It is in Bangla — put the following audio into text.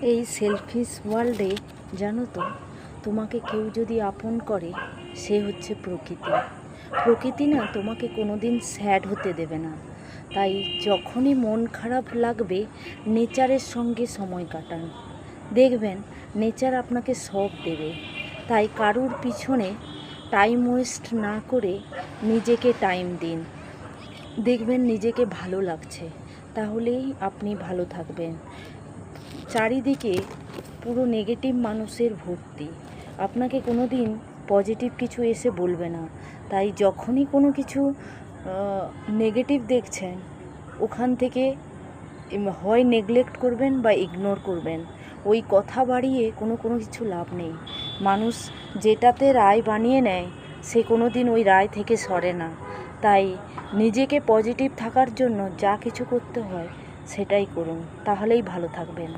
এই সেলফিশ ওয়ার্ল্ডে জানো তো, তোমাকে কেউ যদি আপন করে সে হচ্ছে প্রকৃতি। প্রকৃতি না তোমাকে কোনো দিন স্যাড হতে দেবে না। তাই যখনই মন খারাপ লাগবে নেচারের সঙ্গে সময় কাটান, দেখবেন নেচার আপনাকে সব দেবে। তাই কারুর পিছনে টাইম ওয়েস্ট না করে নিজেকে টাইম দিন, দেখবেন নিজেকে ভালো লাগছে, তাহলেই আপনি ভালো থাকবেন। চারিদিকে পুরো নেগেটিভ মানুষের ভর্তি, আপনাকে কোনো দিন পজিটিভ কিছু এসে বলবে না। তাই যখনই কোনো কিছু নেগেটিভ দেখছেন ওখান থেকে হয় নেগলেক্ট করবেন বা ইগনোর করবেন। ওই কথা বাড়িয়ে কোনো কিছু লাভ নেই। মানুষ যেটাতে রায় বানিয়ে নেয় সে কোনো দিন ওই রায় থেকে সরে না। তাই নিজেকে পজিটিভ থাকার জন্য যা কিছু করতে হয় সেটাই করুন, তাহলেই ভালো থাকবেন।